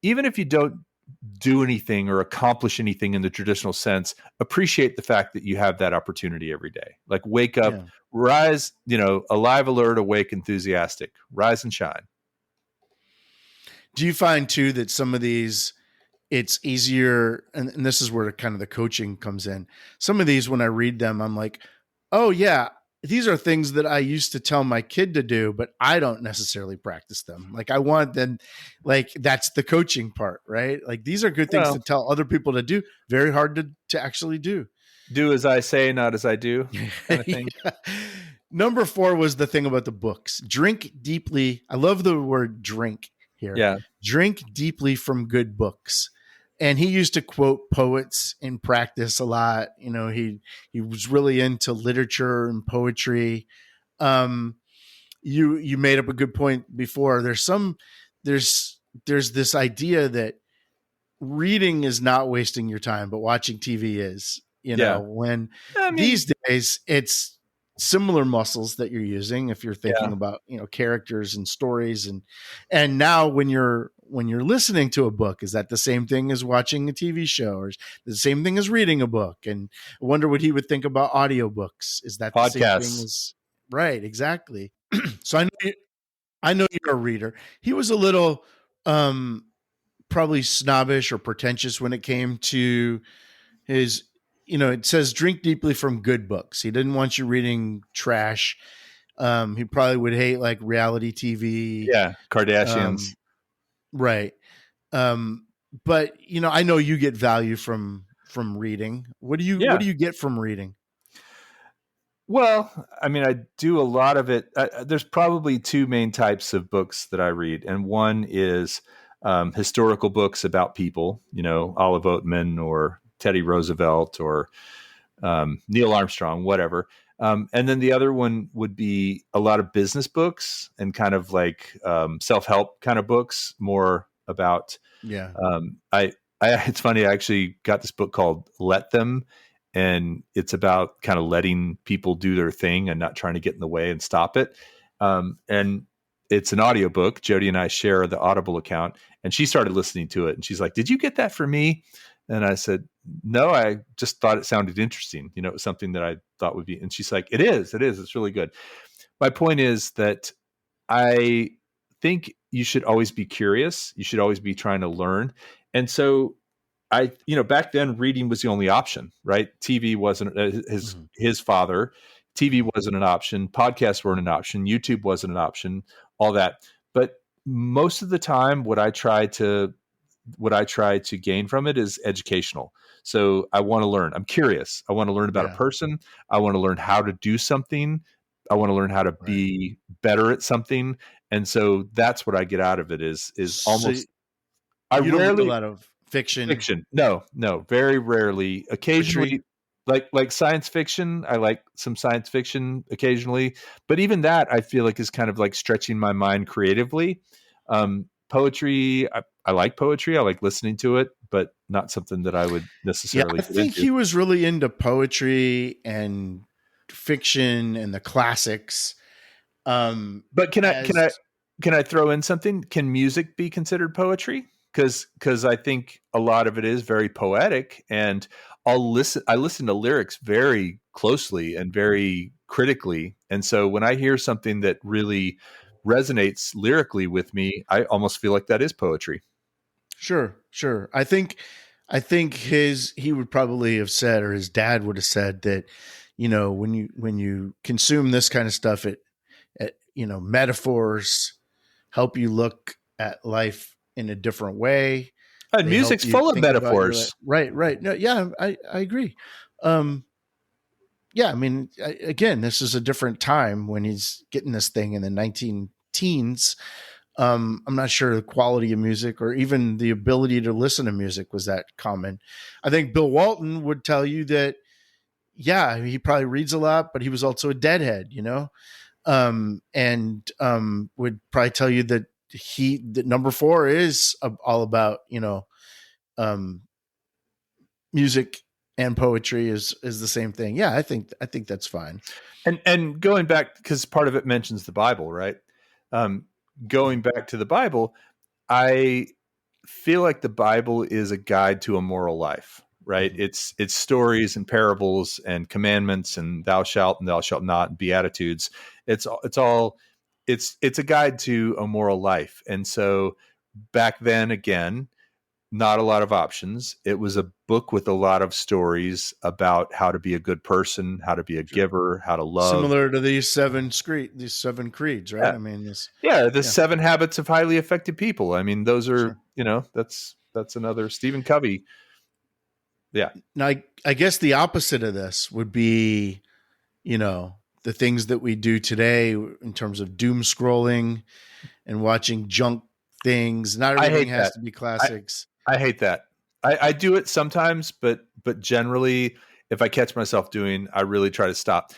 even if you don't do anything or accomplish anything in the traditional sense, appreciate the fact that you have that opportunity every day. Like, wake up, Yeah. rise, alive, alert, awake, enthusiastic, rise and shine. Do you find too that some of these, it's easier, and this is where kind of the coaching comes in. Some of these, when I read them, I'm like, oh yeah, these are things that I used to tell my kid to do, but I don't necessarily practice them. Like, I want them, like, that's the coaching part, right? Like, these are good things to Well, tell other people to do. Very hard to actually do. do as I say, not as I do, kind of thing. Yeah. Number 4 was the thing about the books. Drink deeply. I love the word drink here. Yeah. Drink deeply from good books. And he used to quote poets in practice a lot. He was really into literature and poetry. You made up a good point before. There's this idea that reading is not wasting your time, but watching TV is. Yeah. When I mean, these days it's similar muscles that you're using if you're thinking yeah. about characters and stories, and now when you're listening to a book, is that the same thing as watching a TV show, or is the same thing as reading a book? And I wonder what he would think about audiobooks. Is that the same thing Podcasts. as right? Exactly. So I know you're a reader. He was a little probably snobbish or pretentious when it came to his, it says drink deeply from good books. He didn't want you reading trash. He probably would hate like reality TV. Yeah. Kardashians. Um, right. Um, but I know you get value from reading. What do you Yeah. get from reading? Well, I mean, I do a lot of it. There's probably 2 main types of books that I read, and one is historical books about people, Olive Oatman or Teddy Roosevelt or Neil Armstrong, whatever. And then the other one would be a lot of business books and kind of like self-help kind of books, more about. Yeah. I it's funny. I actually got this book called Let Them, and it's about kind of letting people do their thing and not trying to get in the way and stop it. And it's an audiobook. Jody and I share the Audible account, and she started listening to it, and she's like, "Did you get that for me?" And I said, "No, I just thought it sounded interesting. It was something that I thought would be." And she's like, "It is. It's really good." My point is that I think you should always be curious. You should always be trying to learn. And so back then reading was the only option, right? TV wasn't his father. TV wasn't an option. Podcasts weren't an option. YouTube wasn't an option, all that. But most of the time, what I try to gain from it is educational. So I want to learn. I'm curious. I want to learn about a Yeah. person. I want to learn how to do something. I want to learn how to Right. be better at something. And so that's what I get out of it is So almost, I you don't read a rarely, lot of fiction, fiction. No, very rarely. poetry. Occasionally, like science fiction. I like some science fiction occasionally, but even that I feel like is kind of like stretching my mind creatively. Poetry, I like poetry. I like listening to it, but not something that I would Yeah, necessarily I get think into. he was really into poetry and fiction and the classics. But As can I throw in something? Can music be considered poetry? Because I think a lot of it is very poetic, and I listen to lyrics very closely and very critically. And so when I hear something that really resonates lyrically with me, I almost feel like that is poetry. sure. I think he would probably have said, or his dad would have said that, when you consume this kind of stuff, it metaphors help you look at life in a different way. And They help music's you full of think about your life. metaphors. Right, right. No, yeah, I agree. Um, yeah, I mean, again, this is a different time when he's getting this thing in the 19 teens. I'm not sure the quality of music or even the ability to listen to music was that common. I think Bill Walton would tell you that, yeah, he probably reads a lot, but he was also a deadhead, you know, and would probably tell you that that number four is all about, you know, um, music and poetry is the same thing. Yeah, I think that's fine. And going back, because part of it mentions the Bible, right? Um, Going back to the Bible, I feel like the Bible is a guide to a moral life, right? Mhm. It's stories and parables and commandments and thou shalt not and beatitudes. It's a guide to a moral life. And so back then, again, not a lot of options. It was a book with a lot of stories about how to be a good person, how to be a Sure. giver, how to love. Similar to these seven creeds, right? Yeah. I mean, this, Yeah, the yeah, 7 habits of highly effective people. I mean, those are, sure. that's another Stephen Covey. Yeah. Now, I guess the opposite of this would be, you know, the things that we do today in terms of doom scrolling and watching junk things. Not I everything hate has that. to be I, classics. I hate that. I do it sometimes, but generally if I catch myself doing, I really try to stop.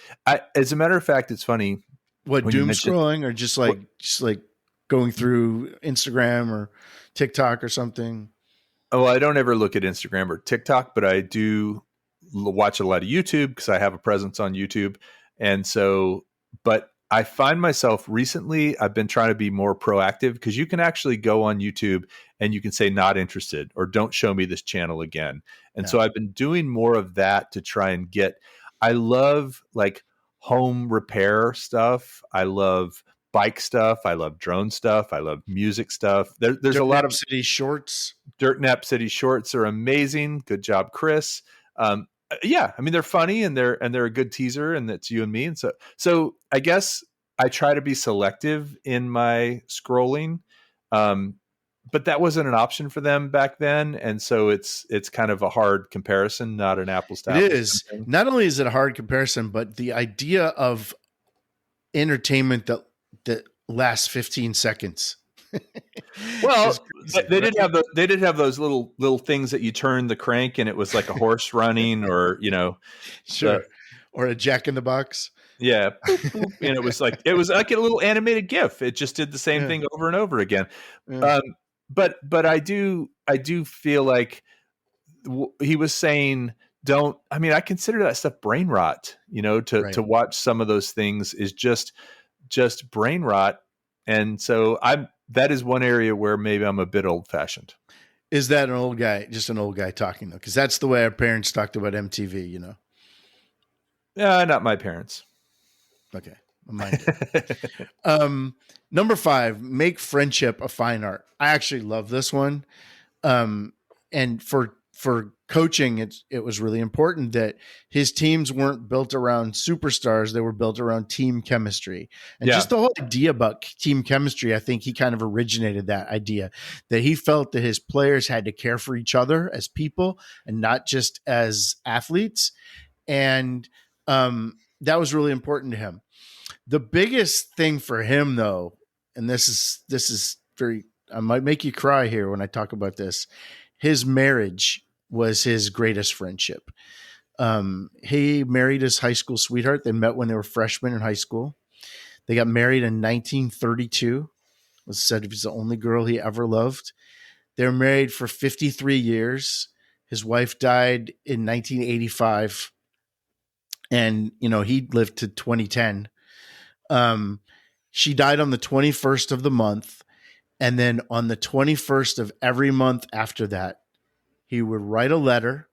As a matter of fact, it's funny What, when you doom mentioned scrolling, or just like going through Instagram or TikTok or something? well, I don't ever look at Instagram or TikTok, but I do watch a lot of YouTube because I have a presence on YouTube. And so, but I find myself recently, I've been trying to be more proactive because you can actually go on YouTube and you can say not interested or don't show me this channel again. And so Yeah. I've been doing more of that to try and I love like home repair stuff. I love bike stuff. I love drone stuff. I love music stuff. There's a Dirt lot Nap of City Shorts. Dirt Nap City shorts are amazing. Good job, Chris. Yeah, I mean they're funny and they're a good teaser, and that's you and me. And so I guess I try to be selective in my scrolling, um, but that wasn't an option for them back then, and so it's kind of a hard comparison, not an apples to It apples kind is. of thing. Not only is it a hard comparison, but the idea of entertainment that lasts 15 seconds is Well, crazy, they did right? have they did have those little things that you turn the crank and it was like a horse running, or the Sure. Or a Jack in the Box. yeah, boop, boop, and it was like a little animated GIF. It just did the same Yeah. thing over and over again. Yeah. Um, but I do feel like he was saying don't. I mean, I consider that stuff brain rot. To Right. watch some of those things is just brain rot, and so that is one area where maybe I'm a bit old fashioned. Is that an old guy, just an old guy talking though? Because that's the way our parents talked about MTV, you know? Yeah, not my parents. Okay. Mine did. Number 5, make friendship a fine art. I actually love this one. And for coaching, it was really important that his teams weren't built around superstars; they were built around team chemistry. And Yeah, just the whole idea about team chemistry, I think he kind of originated that idea, that he felt that his players had to care for each other as people and not just as athletes. And that was really important to him. The biggest thing for him, though, and this is very, I might make you cry here when I talk about this. His marriage was his greatest friendship. He married his high school sweetheart. They met when they were freshmen in high school. They got married in 1932. It was said he was the only girl he ever loved. They were married for 53 years. His wife died in 1985, and he lived to 2010. Um, she died on the 21st of the month, and then on the 21st of every month after that, he would write a letter,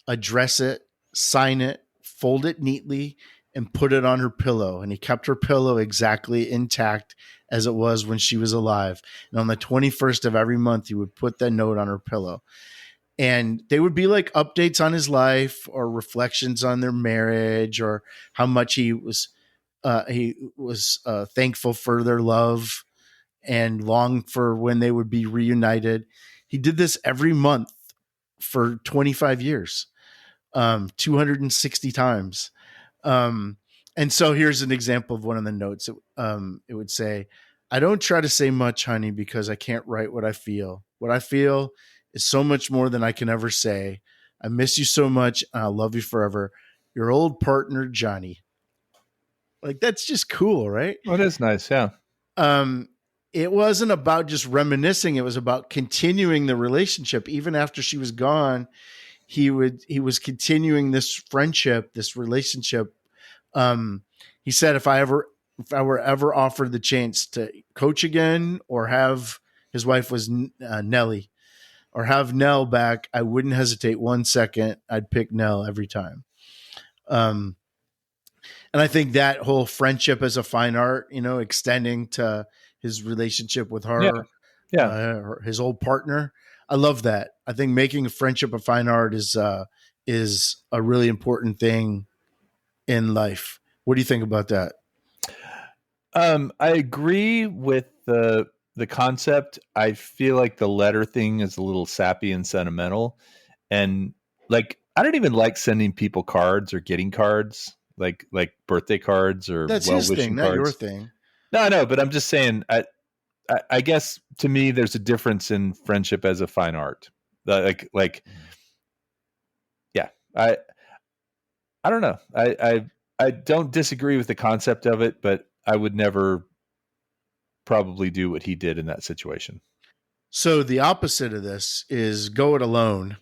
address it, sign it, fold it neatly, and put it on her pillow. And he kept her pillow exactly intact as it was when she was alive. And on the 21st of every month, he would put that note on her pillow. And they would be like updates on his life or reflections on their marriage or how much he was thankful for their love. and longed for when they would be reunited. He did this every month for 25 years, 260 times. And so here's an example of one of the notes. It would say, I don't try to say much, honey, because I can't write what I feel. What I feel is so much more than I can ever say. I miss you so much, and I'll love you forever. Your old partner, Johnny. Like, that's just cool, right? Well, it is nice. Yeah. Um, it wasn't about just reminiscing. It was about continuing the relationship. Even after she was gone, he was continuing this friendship, this relationship. He said, if I were ever offered the chance to coach again, or have, his wife was Nellie, or have Nell back, I wouldn't hesitate 1 second. I'd pick Nell every time. Um, and I think that whole friendship as a fine art, extending to his relationship with Yeah. her, Yeah. his old partner. I love that. I think making a friendship a fine art is a really important thing in life. What do you think about that? I agree with the concept. I feel like the letter thing is a little sappy and sentimental, and like I don't even like sending people cards or getting cards, like birthday cards or That's well his thing, wishing not your cards. thing. No, I know, but I'm just saying. I guess to me, there's a difference in friendship as a fine art. Yeah, I don't know. I don't disagree with the concept of it, but I would never probably do what he did in that situation. So the opposite of this is go it alone.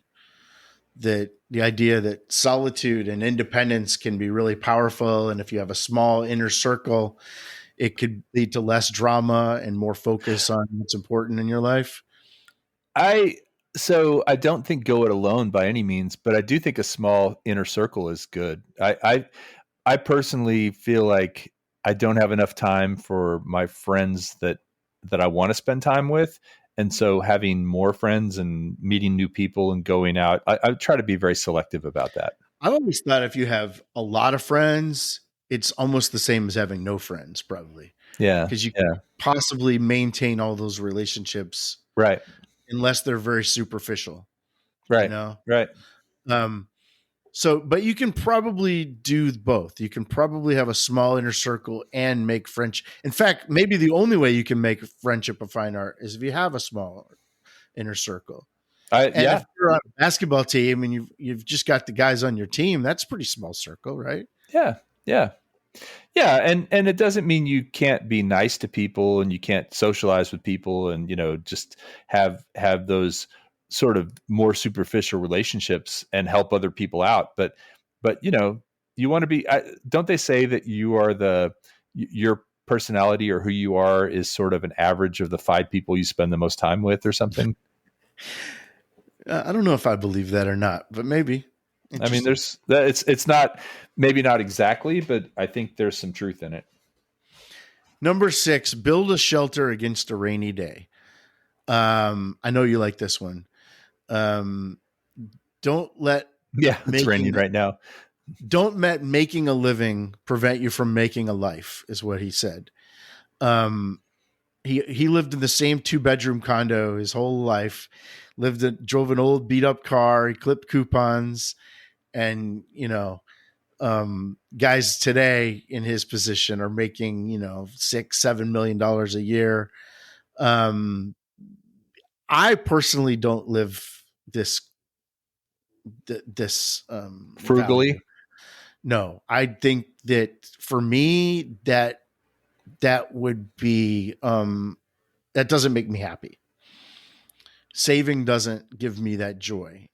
That the idea that solitude and independence can be really powerful, and if you have a small inner circle, it could lead to less drama and more focus on what's important in your life. I so I don't think go it alone by any means, but I do think a small inner circle is good. I personally feel like I don't have enough time for my friends that I want to spend time with. And so having more friends and meeting new people and going out, I try to be very selective about that. I've always thought if you have a lot of friends, it's almost the same as having no friends, probably, Yeah. because you Yeah. possibly maintain all those relationships Right. unless they're very superficial, you Right. know? Right. Um, but you can probably do both. You can probably have a small inner circle and make French. In fact, maybe the only way you can make friendship a fine art is if you have a small inner circle. And if Yeah. you're on a basketball team and you've just got the guys on your team, that's a pretty small circle, right? Yeah. Yeah. Yeah, and it doesn't mean you can't be nice to people and you can't socialize with people and just have those sort of more superficial relationships and help other people out. But you want to be. Don't they say that you are your personality or who you are is sort of an average of the 5 people you spend the most time with or something? I don't know if I believe that or not, but maybe. I mean, Interesting. it's not maybe not exactly, but I think there's some truth in it. Number 6, build a shelter against a rainy day. I know you like this one. Um, don't let Yeah, it's raining making right now. don't let making a living prevent you from making a life, is what he said. Um, he lived in the same 2-bedroom condo his whole life. Drove an old beat up car. He clipped coupons, and guys today in his position are making $6-7 million a year. I personally don't live this Frugally. value. No, I think that for me that would be that doesn't make me happy. Saving doesn't give me that joy.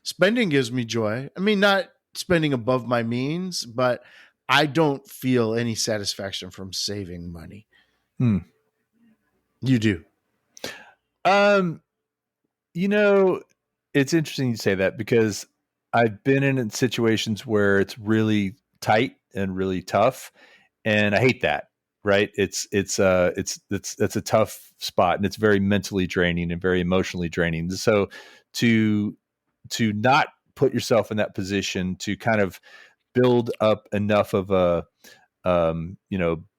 Spending gives me joy. I mean, not spending above my means, but I don't feel any satisfaction from saving money. Hmm. You do. Um, it's interesting you say that because I've been in situations where it's really tight and really tough, and I hate that. Right? It's a tough spot, and it's very mentally draining and very emotionally draining. So to not put yourself in that position to kind of build up enough of a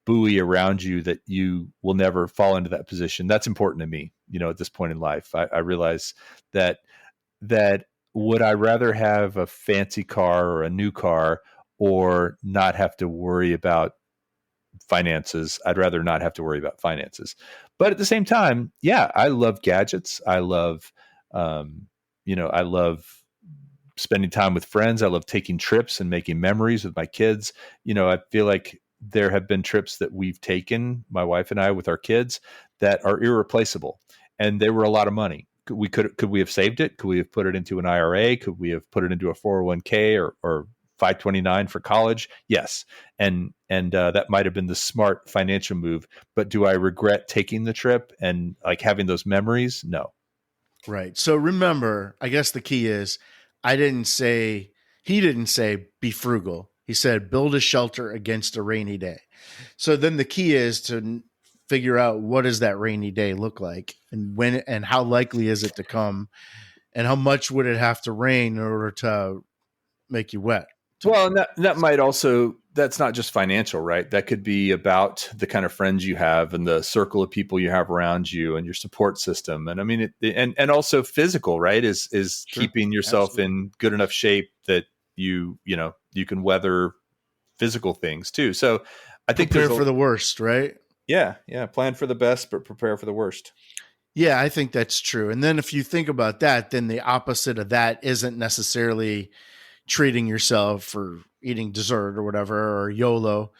buoy around you that you will never fall into that position. That's important to me, at this point in life. I realize that would I rather have a fancy car or a new car or not have to worry about finances? I'd rather not have to worry about finances. But at the same time, yeah, I love gadgets. I love, I love spending time with friends. I love taking trips and making memories with my kids. I feel like there have been trips that we've taken, my wife and I, with our kids that are irreplaceable, and they were a lot of money. Could we have saved it? Could we have put it into an IRA? Could we have put it into a 401k or 529 for college? Yes. And that might have been the smart financial move, but do I regret taking the trip and like having those memories? No. Right. So remember, I guess the key is he didn't say be frugal. He said build a shelter against a rainy day. So then the key is to figure out what does that rainy day look like and when and how likely is it to come and how much would it have to rain in order to make you wet. Well, and that might also, that's not just financial, right? That could be about the kind of friends you have and the circle of people you have around you and your support system. And I mean, and also physical, right? Is sure. Keeping yourself Absolutely. In good enough shape that you can weather physical things too. So I think prepare for the worst, right? Yeah. Plan for the best, but prepare for the worst. Yeah, I think that's true. And then if you think about that, then the opposite of that isn't necessarily treating yourself or eating dessert or whatever, or YOLO.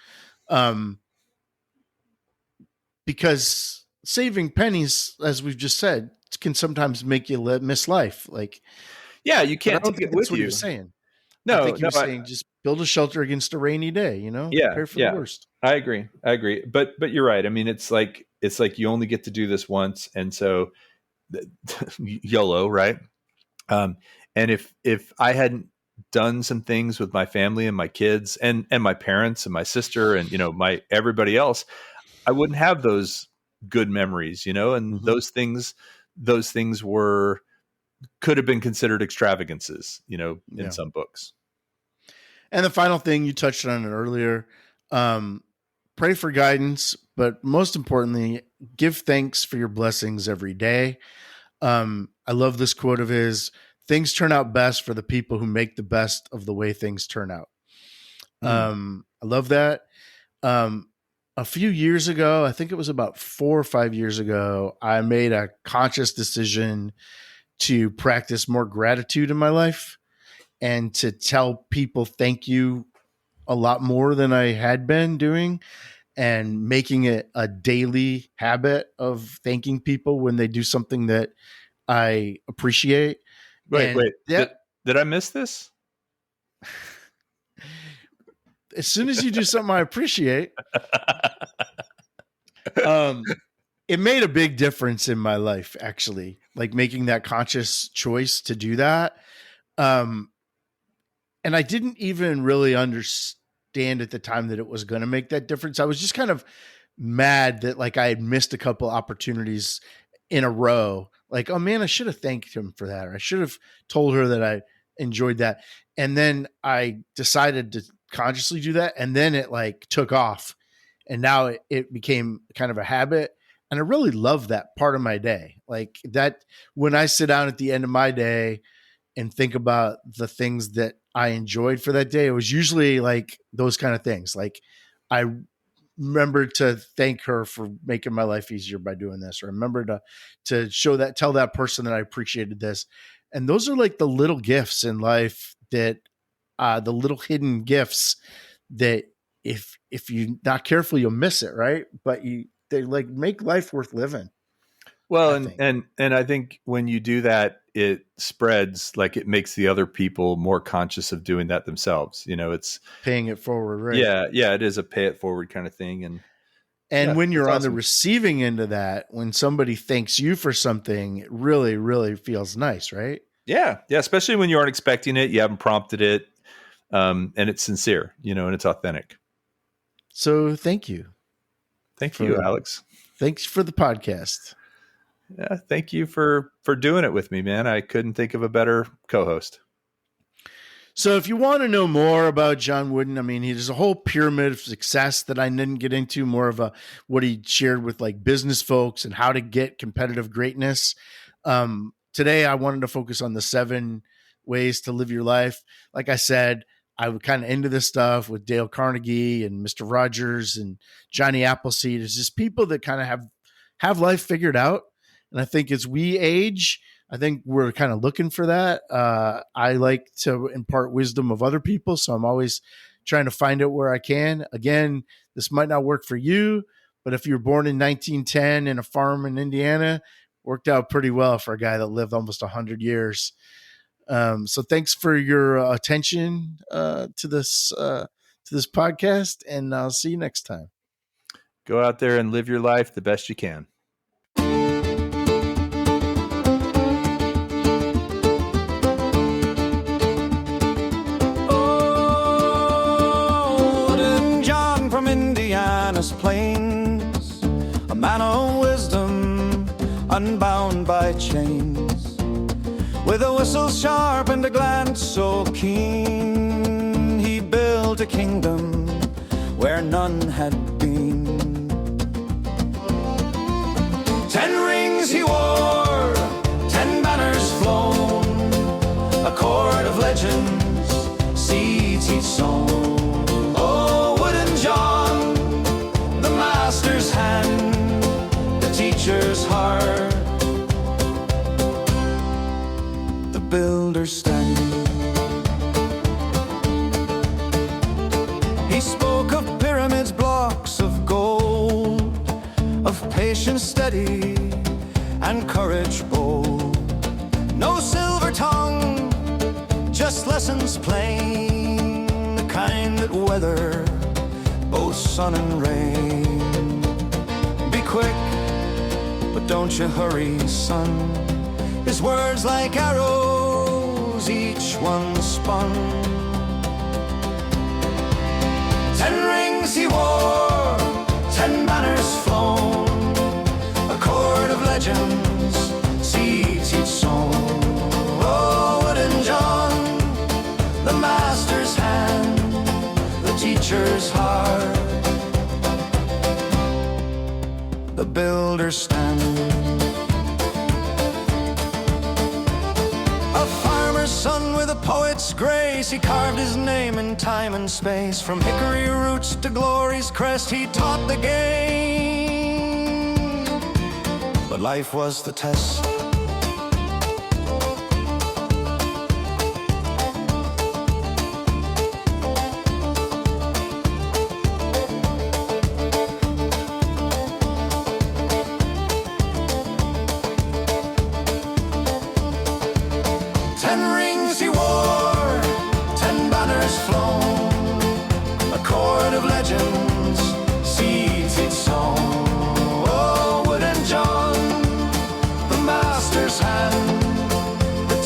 Because saving pennies, as we've just said, can sometimes make you miss life. Like, yeah, you can't take it with what you. You're saying. No, I think you're saying just build a shelter against a rainy day, Yeah. Prepare for the worst. I agree. But you're right. I mean, it's like you only get to do this once. And so YOLO, right? And if I hadn't done some things with my family and my kids and my parents and my sister and, my everybody else, I wouldn't have those good memories, and mm-hmm. those things could have been considered extravagances, in some books. And the final thing, you touched on it earlier, pray for guidance, but most importantly, give thanks for your blessings every day. I love this quote of his: things turn out best for the people who make the best of the way things turn out. I love that. A few years ago, I think it was about 4 or 5 years ago, I made a conscious decision to practice more gratitude in my life and to tell people thank you a lot more than I had been doing, and making it a daily habit of thanking people when they do something that I appreciate. Wait. Did I miss this? As soon as you do something I appreciate, it made a big difference in my life, actually, like making that conscious choice to do that. And I didn't even really understand at the time that it was going to make that difference. I was just kind of mad that like I had missed a couple opportunities in a row. Like, oh man, I should have thanked him for that. Or I should have told her that I enjoyed that. And then I decided to consciously do that. And then it like took off. And now it became kind of a habit. And I really love that part of my day. Like that, when I sit down at the end of my day and think about the things that I enjoyed for that day, it was usually like those kind of things. Like I remember to thank her for making my life easier by doing this, or remember to tell that person that I appreciated this. And those are like the little gifts in life that, the little hidden gifts that if you're not careful, you'll miss it. Right. But they like make life worth living. Well, and I think when you do that, it spreads, like it makes the other people more conscious of doing that themselves. It's paying it forward, right? Yeah, it is a pay it forward kind of thing. And when you're on the receiving end of that, when somebody thanks you for something, it really, really feels nice, right? Yeah, especially when you aren't expecting it, you haven't prompted it, and it's sincere, and it's authentic. So thank you. Thank you, Alex. Thanks for the podcast. Yeah, thank you for doing it with me, man. I couldn't think of a better co-host. So if you want to know more about John Wooden, I mean, there's a whole pyramid of success that I didn't get into, more of what he shared with like business folks and how to get competitive greatness. Today, I wanted to focus on the 7 ways to live your life. Like I said, I was kind of into this stuff with Dale Carnegie and Mr. Rogers and Johnny Appleseed. It's just people that kind of have life figured out. And I think as we age, I think we're kind of looking for that. I like to impart wisdom of other people, so I'm always trying to find it where I can. Again, this might not work for you, but if you were born in 1910 in a farm in Indiana, worked out pretty well for a guy that lived almost 100 years. So thanks for your attention to this podcast, and I'll see you next time. Go out there and live your life the best you can. Indiana's plains, a man of wisdom, unbound by chains, with a whistle sharp and a glance so keen, he built a kingdom where none had been. 10 rings he wore, 10 banners flown, a cord of legends, seeds he'd sown. Hand, the teacher's heart, the builder's stand. He spoke of pyramids, blocks of gold, of patience steady and courage bold. No silver tongue, just lessons plain, the kind that weather both sun and rain. Quick, but don't you hurry, son. His words like arrows, each one spun. 10 rings he wore, 10 banners flown, a cord of legends, seeds he'd sown. Oh, Wooden John, the master's hand, the teacher's heart, the builder's stand. A farmer's son with a poet's grace, he carved his name in time and space. From hickory roots to glory's crest, he taught the game. But life was the test.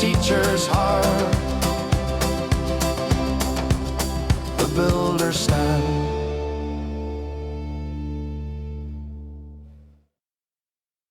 Teacher's heart, the builder's stand.